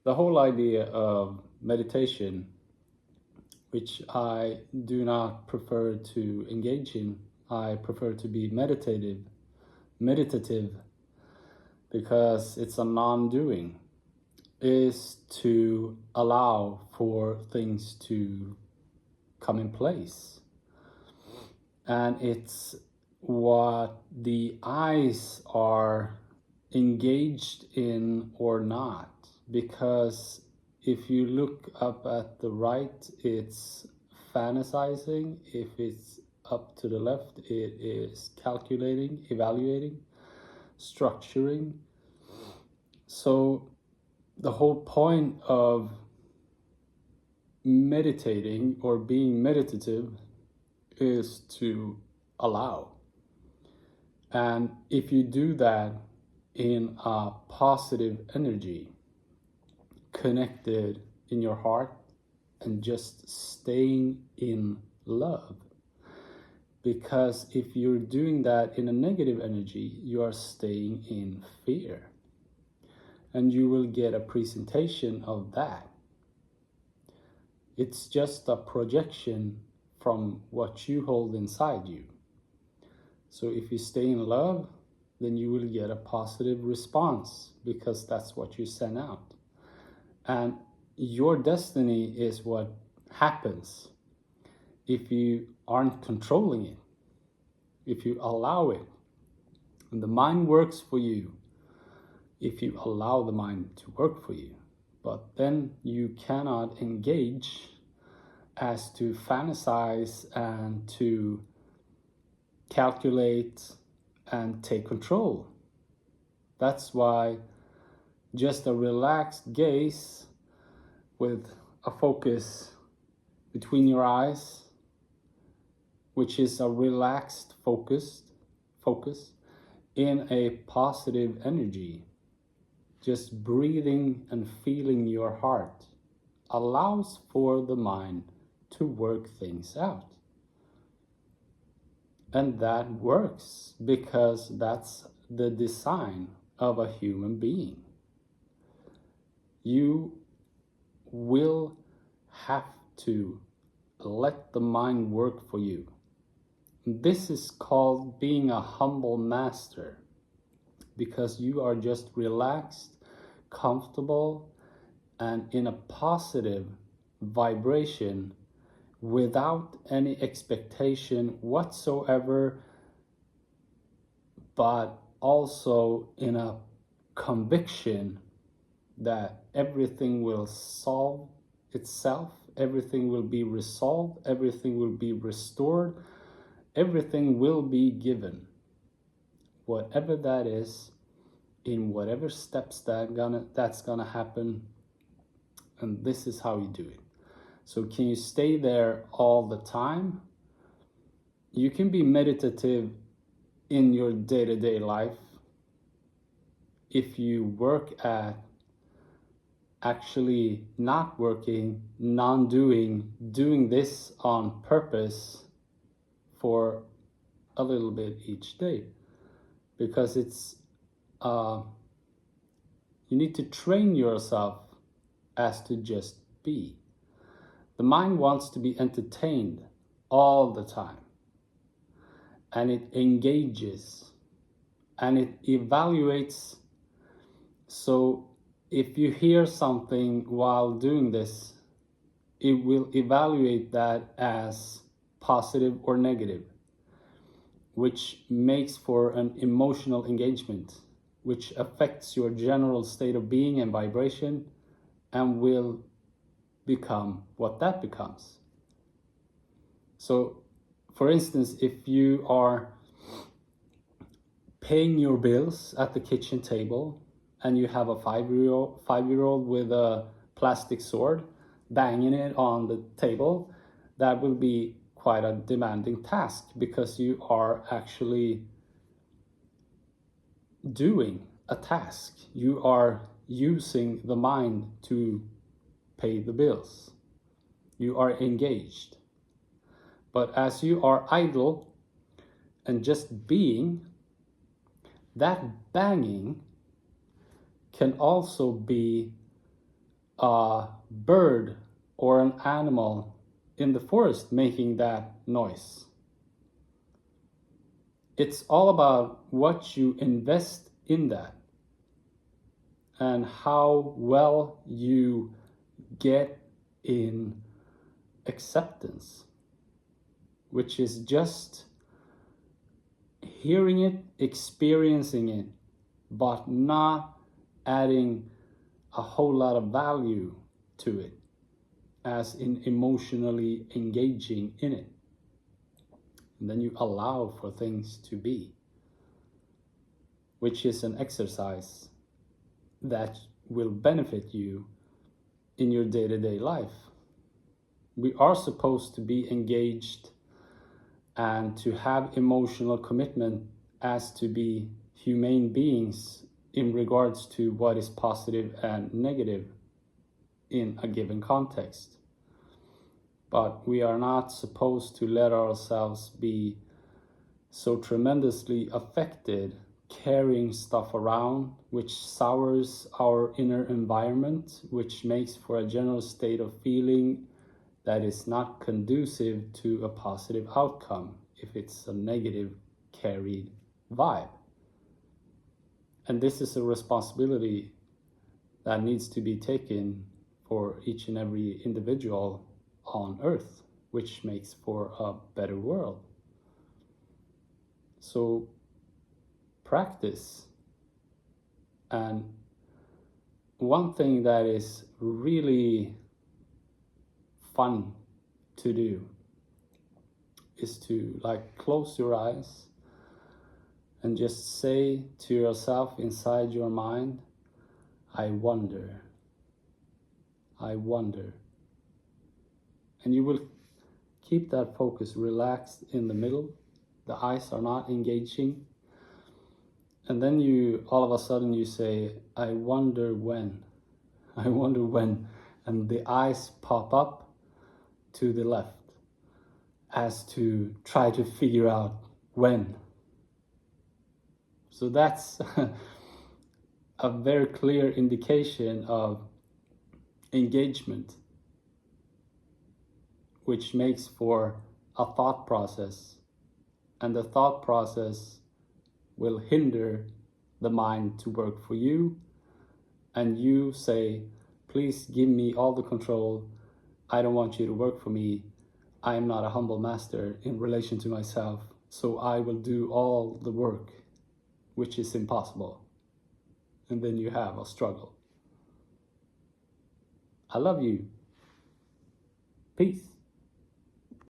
The whole idea of meditation, which I do not prefer to engage in, I prefer to be meditative, because it's a non-doing, is to allow for things to come in place. And it's what the eyes are engaged in or not. Because if you look up at the right, it's fantasizing. If it's up to the left, it is calculating, evaluating, structuring. So the whole point of meditating or being meditative is to allow. And if you do that in a positive energy, connected in your heart, and just staying in love. Because if you're doing that in a negative energy, you are staying in fear. And you will get a presentation of that. It's just a projection from what you hold inside you. So if you stay in love, then you will get a positive response, because that's what you send out. And your destiny is what happens if you aren't controlling it, if you allow it. And the mind works for you if you allow the mind to work for you. But then you cannot engage as to fantasize and to calculate and take control. That's why just a relaxed gaze with a focus between your eyes, which is a relaxed focus in a positive energy, just breathing and feeling your heart, allows for the mind to work things out. And that works because that's the design of a human being. You will have to let the mind work for you. This is called being a humble master, because you are just relaxed, comfortable, and in a positive vibration without any expectation whatsoever, but also in a conviction that everything will solve itself, everything will be resolved, everything will be restored, everything will be given. Whatever that is, in whatever steps that's gonna happen, and this is how you do it. So can you stay there all the time? You can be meditative in your day-to-day life if you work at actually not working, non-doing, doing this on purpose for a little bit each day. Because it's you need to train yourself as to just be. The mind wants to be entertained all the time, and it engages and it evaluates. So if you hear something while doing this, it will evaluate that as positive or negative, which makes for an emotional engagement, which affects your general state of being and vibration, and will become what that becomes. So, for instance, if you are paying your bills at the kitchen table and you have a five-year-old with a plastic sword banging it on the table, that will be quite a demanding task, because you are actually doing a task. You are using the mind to pay the bills. You are engaged. But as you are idle and just being, that banging can also be a bird or an animal in the forest making that noise. It's all about what you invest in that and how well you get in acceptance, which is just hearing it, experiencing it, but not adding a whole lot of value to it, as in emotionally engaging in it. And then you allow for things to be, which is an exercise that will benefit you in your day-to-day life. We are supposed to be engaged and to have emotional commitment as to be humane beings in regards to what is positive and negative in a given context. But we are not supposed to let ourselves be so tremendously affected carrying stuff around, which sours our inner environment, which makes for a general state of feeling that is not conducive to a positive outcome if it's a negative carried vibe. And this is a responsibility that needs to be taken for each and every individual on Earth, which makes for a better world. So practice. And one thing that is really fun to do is to close your eyes and just say to yourself inside your mind, I wonder. I wonder. And you will keep that focus relaxed in the middle. The eyes are not engaging. And then you, all of a sudden you say, I wonder when. I wonder when. And the eyes pop up to the left as to try to figure out when. So that's a very clear indication of engagement, which makes for a thought process. And the thought process will hinder the mind to work for you. And you say, please give me all the control. I don't want you to work for me. I am not a humble master in relation to myself, so I will do all the work, which is impossible. And then you have a struggle. I love you. Peace.